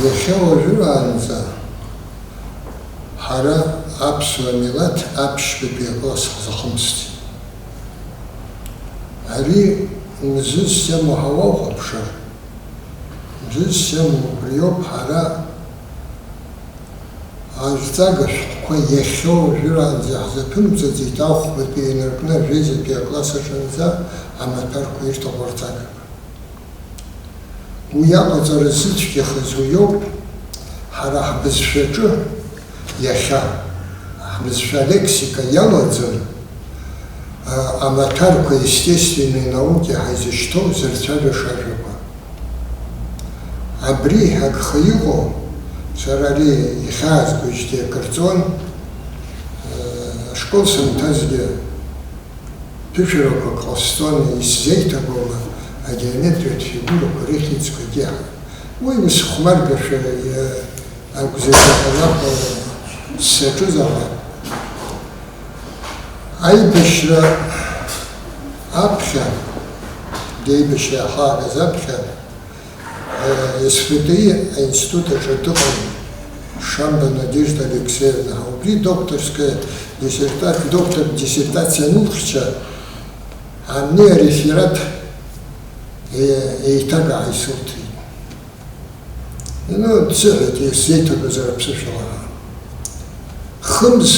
иахьауажәраанӡа ҳара аԥсуа милаҭ аԥшьбатәи акласс ҳзахымсит. Ари мзыз сиамоу ҳауахәаԥшыр, мзыз сиамоу убриоуп ҳара ажәҵага шәҟәқәа иахьауажәраанӡа ҳзаԥымҵаӡеит ахәбатәи инаркны ажәеизатәи акласс аҿынӡа амаҭәарқәа ирҭаху рҵагақәа. Уи аҟаҵара зыцәгьахаз уиоуп ҳара ҳбызшәаҿы иахьа ҳбызшәа лексика иалаӡан амаҭәарқәа естественные науки ҳаизышьҭоу зырцәажәаша ажәақәа. Абри агха иҟоу сара ари ихьаазгоижьҭеи акырҵон, ашкол сымҭазгьы ԥышәарақәак ҟасҵон, исзеиҭагома агеометриатә фигурақәа рыхьӡқәагьы. Уи ус хәмаргашәа акәзааит саҿыз ала. Аибашьра аԥхьа, деибашьра ахаагаз аԥхьа, СФТИ аинститут аҿы дыҟан Шамба Надежда Алексеевна. Убри доктор диссертациа анылхьча, ани ареферат еиҭага исылҭеит. Дсыҳәеит исзеиҭагозар аԥсышәала. Хымз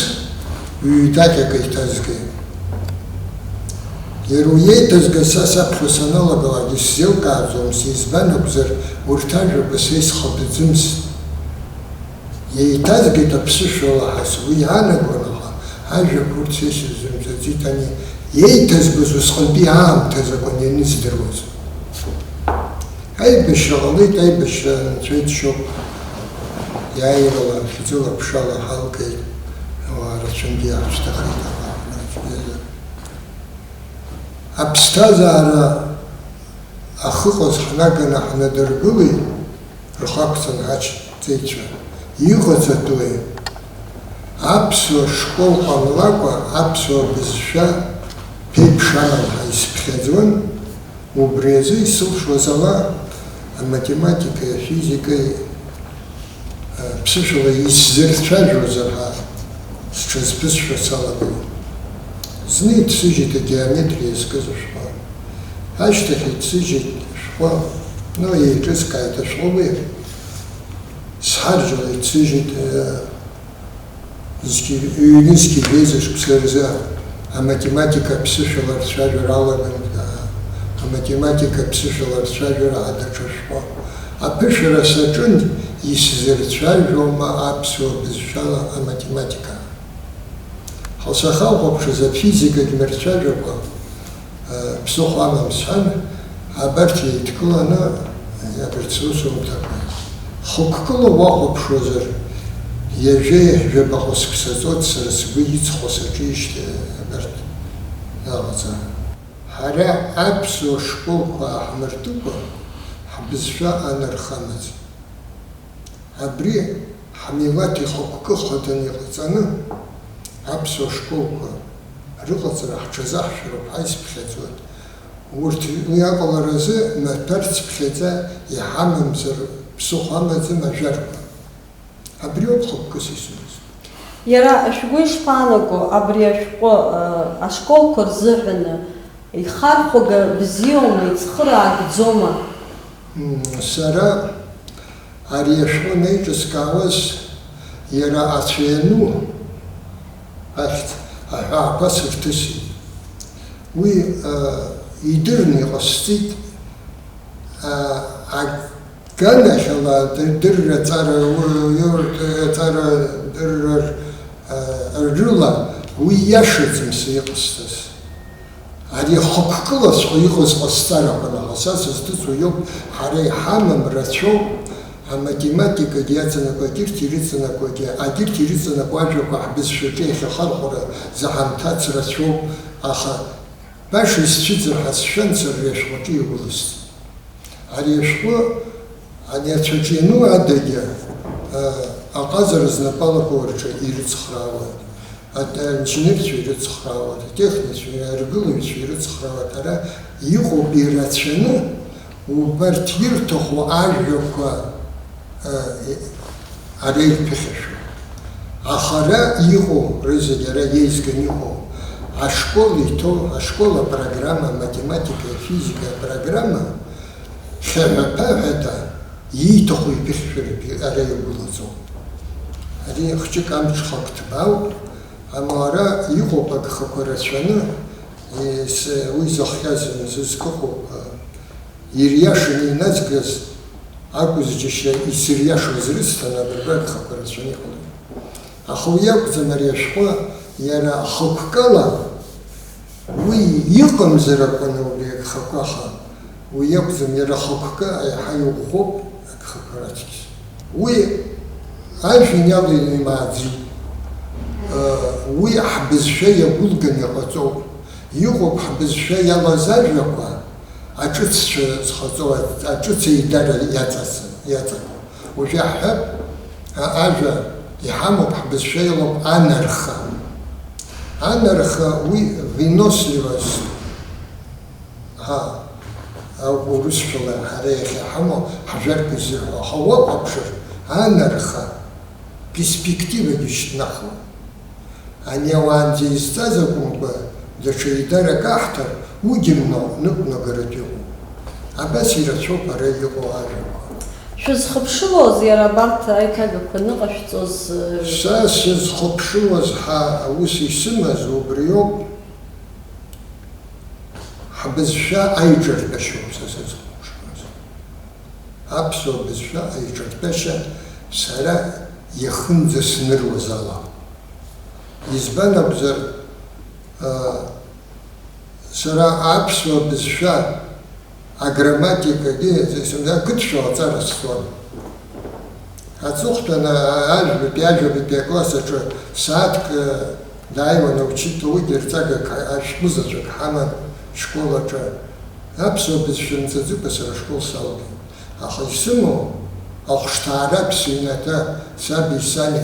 ҩ-даҟьак еиҭазгеит. Иара уиеиҭазгаз са саԥхьо саналагалак исзеилкааӡомызт, избан акәзар урҭ ажәақәа са исхатәӡымызт. Иеиҭазгеит аԥсышәалаҳаз, уи иаанагон аха ажәақәа урҭ са исырзымҵаӡеит, ани иеиҭазгоз усҟантәи аамҭаз акәын ианыздыруаз. Аибашьра ҟалеит, аибашьра анцәа иџьшьоуп, иааирала, хьӡыла, ԥшала ҳалгеит, ауаа рацәангьы иаҳшьҭахеит. Аԥсҭазаара ахыҟаз ҳнаганы ҳнадыргылеит, рхақәҵан ҳаჭҵеицәа. Иҟаҵатәуи аԥсуа школ ҟамлакәа аԥсуа бызшәа ԥеиԥшаран ҳаизԥхьаӡон, убри азы исылшоз ала аматематикеи афизикеи ԥсышәала исзырцәажәозар ҳәа сҽазԥысшәа салагеит. Зны ицыжьит агеометриа зкыз ашәҟәы. Ашьҭахь ицыжьит ашәҟәы, еиҿызкааит ашәҟәы. Сҳарџьала ицыжьит ҩ-нызқьи жәеизашықәса рзы аматематика ԥсышәала рцәажәара алаган, аматематика ԥсышәала рцәажәара даҽа шәҟәы. Аԥышәара саҿын исзырцәажәома аԥсуа бызшәала аматематика. Ҳалсахалҟаԥшыз афизикагь мырцәажәақәа ԥсыхәа амам сҳәан, абарҭ еидкыланы иабарц усумҭақәа. Хықәкыла уахәаԥшуазар, иажәеи жәабаҟа сыԥсаҵоит, сара сгәы иҵхо саҿижьҭеи абарҭ аҟаҵа. Ҳара аԥсуа школқәа ааҳмыртыкәа ҳбызшәа анархамыз. Абри ҳмилаҭ ихықәкы хаданы иҟаҵаны аԥсуа школқәа рыҟаҵара ҳҽазаҳшәароуп, ҳаизԥхьаӡоит. Урҭ уи аҟаларазы маҭәарц ԥхьаӡа иҳамамзар ԥсыхәа амаӡам ажәарқәа. Абриоуп хықәкыс исымаз. Иара шәгәы ишԥаанаго абри ашәҟәы ашколқәа рзыҳәаны ихархәага бзиоума, иӡхыраагӡома? Сара ари ашәҟәы неиҿыскаауаз иара ацәаиану ахьӡ аҳәаақәа сырҭысит. Уи идырны иҟасҵеит аганахьала дырра ҵара рыла уи иашаӡамса иҟасҵаз. Ари хықәкылаҵәҟьа иҟаз ҟасҵарақәан, аха са сызҭыҵуа иоуп ҳара иҳамам рацәоуп аматематикагьы иаҵанакуагьы, агьырҭ ирыҵанакуа ажәақәа ҳбызшәаҿы иахьахархәара заҳамҭац рацәоуп, аха баша исцәыӡыр ҳәа сшәан сара ари ашәҟәаҿы игәылсит. Ари ашәҟәы ани ацәаҿы иану адагьы аҟазара знапалақәа рҿы ирыцхраауан, аинженерцәа ирыцхраауан, атехникцәа, аргылаҩцәа ирыцхраауан. Ара иҟоуп ирацәаны убарҭ ирҭаху ажәақәа ареи ԥыхьашәо. Ахара иҟоу рызегьы ара еизганы иҟоу ашкол иҭоу ашкол апрограмма математика физика апрограмма хьаҳәа-ԥаҳәада ииҭаху иԥыхьашәаратәы ара иагәылаӡом. Ари хәҷык амҽхак ҭбаауп, амала ара иҟоуп агхақәа рацәаны уи зыхиаз зызкыҟоуп ириашаны иназгаз акәызџьашьа исыриашоз рысҭан абыржәы агхақәа рацәаны иҟалоит. Аха уи акәӡам ари ашәҟәы иара хықәкала уи иҟамзар акәын убри агхақәа, аха уи акәӡам иара хықәкы аиҳа иӷәӷәоуп агхақәа раҵкыс. Уи ажәҩан иалыҩны имааӡеит. Уи ҳбызшәа иагәылган иҟаҵоуп. Иҟоуп ҳбызшәа иалаз ажәақәа аҿыццәа зхаҵоу, аҿыц еидара иаҵаку. Уажәы ҳҳәап, ажәа иҳамоуп ҳбызшәа иалоуп анарха. Анарха уи выносливост. Урысшәала ҳара иахьаҳамоу ҳжәарқәа изырҳәо. Аха уақәԥшыр, анарха перспективагьы шьҭнахуа. Ани ауаанӡа изҵаз акәымкәа даҽа еидарак аҳҭар, уигьы ныҟәнагаратә иҟоуп. Абас ирацәоуп ара иҟоу ажәақәа. Шәызхыԥшылоз иара абарҭ аиҭагақәа ныҟашәҵоз? Са сызхыԥшылоз аус исымаз убриоуп, ҳбызшәа аиҿартәашьоуп са сызхыԥшылоз. Аԥсуа бызшәа аиҿартәашьа сара иахынӡасныруаз ала. Избан акәзар, сара аԥсуа бызшәа аграмматикагьы ақыҭшәа аҵара стәон. Аҵыхәтәан ажәабатәи акласс аҿы сааҭк дааиуан аучитель, уигьы рҵагак ашәҟәы заҵәык ҳаман школ аҿы. Аԥсуа бызшәа мҵаӡыкәа сара ашкол салгеит. Аха исымоу ахәшҭааратә сыҩнаҭа саби сани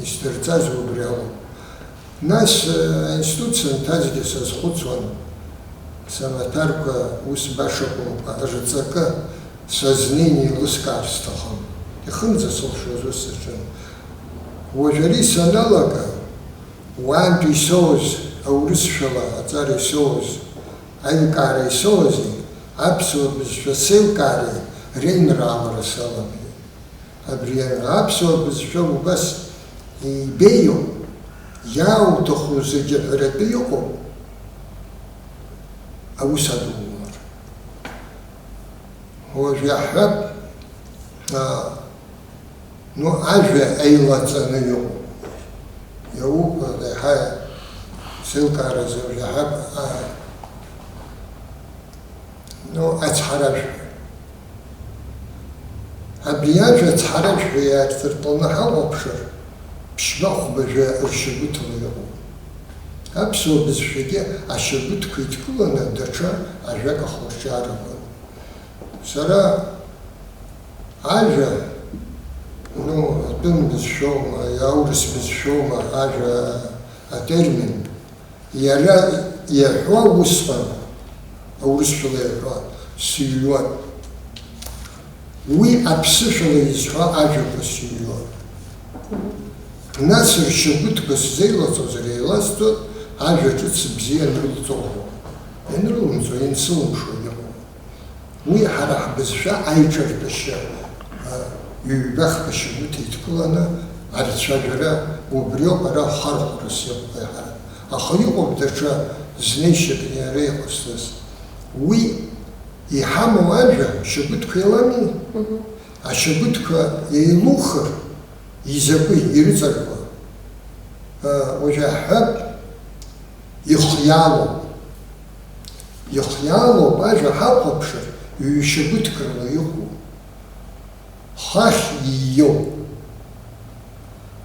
исдырҵаз убри алоуп. Нас аинститут санҭазгьы сазхәыцуан, самаҭарқәа ус баша акәымкәа рҵакы сазнеины еилыскаар сҭахын. Ихынӡасылшоз ус саҿын. Уажә ари саналага, уаантәи исоуз аурысшәала аҵара исоуз, аилкаара исоузи, аԥсуа бызшәа сеилкаареи реинраалара саламгеит. Абри аԥсуа бызшәа убас ибеиоуп, иаауҭаху зегьы ҳәаратәы иҟоуп аус адумлар. Уажә иаҳҳәап, ажәа еилаҵаны иҟоуп. Иауп еиҳа сеилкааразы иаҳҳәап ацҳаражәҳәа. Абри ажәа ацҳаражәҳәа иаарҵыртәаны ҳаҟәаԥшыр, ԥшьба-хәбажәа ршьагәыҭла иҟоуп. Аԥсуа бызшәагьы ашьагәыҭқәа иҭгыланы даҽа ажәак ахәарҿиаарақәан. Сара ажәа, атәым бызшәоума, аурыс бызшәоума ажәа атермин, иара иаҳәуа усҟан, аурысшәала иаҳәуа, сыҩуан. Уи аԥсышәала изҳәо ажәақәа сыҩуан. Нас ршьагәыҭқәа сзеилаҵозар еилазҵоит, ажәа ҿыц бзиа анрылҵоуҳәо. Ианрылымҵуа, иансылымшо иҟоуп. Уи ҳара ҳбызшәа аиҿартәашьа ҩбахк ашьагәыҭ иҭгыланы арцәажәара убриоуп ара хархәрас иҟоу аиҳарак. Аха иҟоуп даҽа знеишьак иара иҟасҵаз. Уи иҳамоу ажәа шьагәыҭқәа еилами, ашьагәыҭқәа еилухыр изакәи ирыҵаркуа. Уажәы ҳҳәап, ихиалоуп. Ихиалоуп ажәа ҳахәаԥшыр, ҩ-шьагәыҭқәарала иҟоуп. Хахь ииоуп.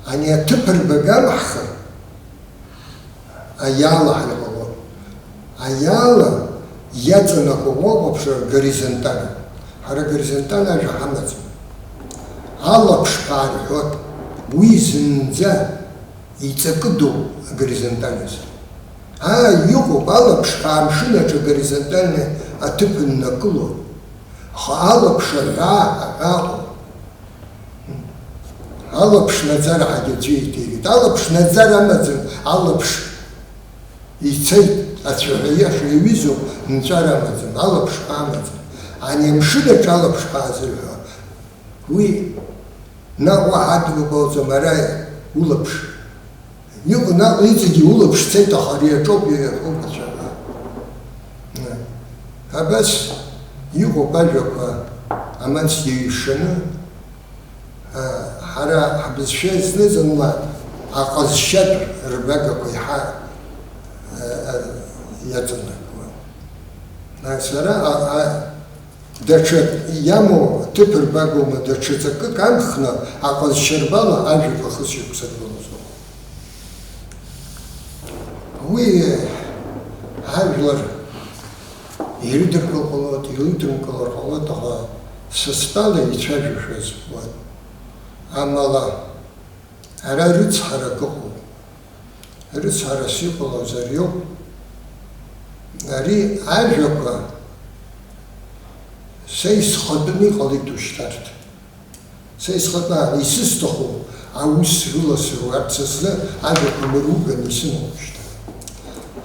Ани аҭыԥ рбагамҳхыр, аиала ҳаиҟалоит. Аиала иаҵанакуа уаҟәаԥшыр горизонталь. Ҳара горизонталь ажәа ҳамаӡам. Алаԥшқәа рҳәоит, уи зынӡа иҵакыдоуп агоризонтальыз. Иҟоуп алаԥшқәа амшын аҿы горизонтальны аҭыԥ ннакыло. алаԥшаҳәа аҳәаҟоу. Алаԥшнаӡара ҳагьы аӡәы иҭеикит. Алаԥшнаӡара амаӡам, алаԥш ицеит, ацәаҳәа иаша иаҩызоуп, нҵәара амаӡам, алаԥшҳәа амаӡам. Ани амшынаҿ алаԥшҳәа азырҳәо, уи наҟ уаҳа дгылбауӡам, ара улаԥш. Иҟоу наҟ иҵегьы улаԥш цеит, аха ари аҿоуп иахоуп ацәаҳәа. Абас иҟоуп ажәақәа амаҵ иаҩшаны, ҳара ҳбызшәа зны-зынла аҟазшьатә рбагақәа иаҳа иаҵанакуан. Сара даҽа иамоу ҭыԥ рбагоума даҽа ҵакык амхны аҟазшьа рбала ажәақәа хысшьақәсыргылозоуп. Уи ажәлар ирыдыркыло ҟалоит, ирыдыркылар ҟалоит, аха састәала ицәажәашәа збоит. Амала ара рыцҳарак ыҟоуп. Рыцҳарас иҟалоз ариоуп. Ари ажәақәа са исхатәны иҟалеит ушьҭарҭ. Са исхатәны исысҭаху аус рыласыру арҭ са сзы ажәақәа мыруганы исымоуп шьҭа.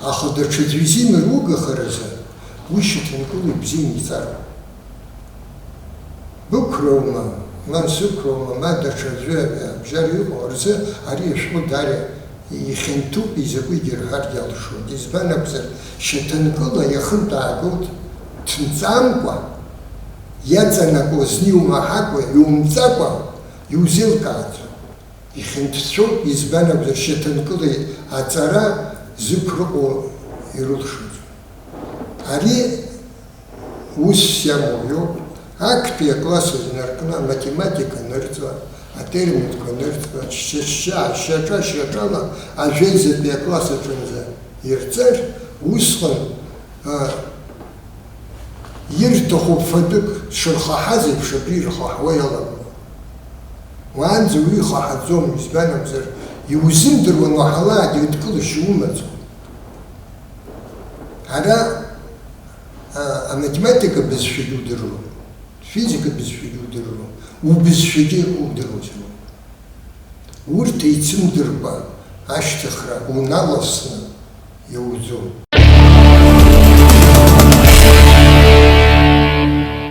Аха даҽаӡәы изимыругахаразы уи шьаҭанкыла ибзианы иҵаруп. Бықәроума, ма сықәроума, ма даҽаӡәы абжьар иҟоу рзы ари ашәҟәы даара ихьанҭоуп, изакәигьы рҳәаргьы алшоит. Избан акәзар, шьаҭанкыла иахынтәаагоу дҭынҵамкәа, иаҵанакуа зны иумаҳакәа, иумҵакәа иузеилкааӡом. Ихьанҭцәоуп, избан акәзар, шьаҭанкыла аҵара зықәрыҟоу ирылшоит. Ари усс иамоу иоуп. Актәи акласс инаркны аматематика нырҵуа, атерминқәа нырҵуа, шьаҿа-шьаҿала ажәеизатәи акласс аҿынӡа ирҵар, усҟан ирҭаху фатәык шырхаҳаз еиԥш абри ирхаҳуа иалагоит. Уаанӡа уи ихаҳаӡом, избан акәзар, иузымдыруан уаҳалаагьы идкылашьа умаӡам. Ара аматематика бызшәагьы удыруам, физика бызшәагьы удыруам, убызшәагьы удыруазароуп. Урҭ еицымдыркәа ашьҭыхра уналасны иауӡом.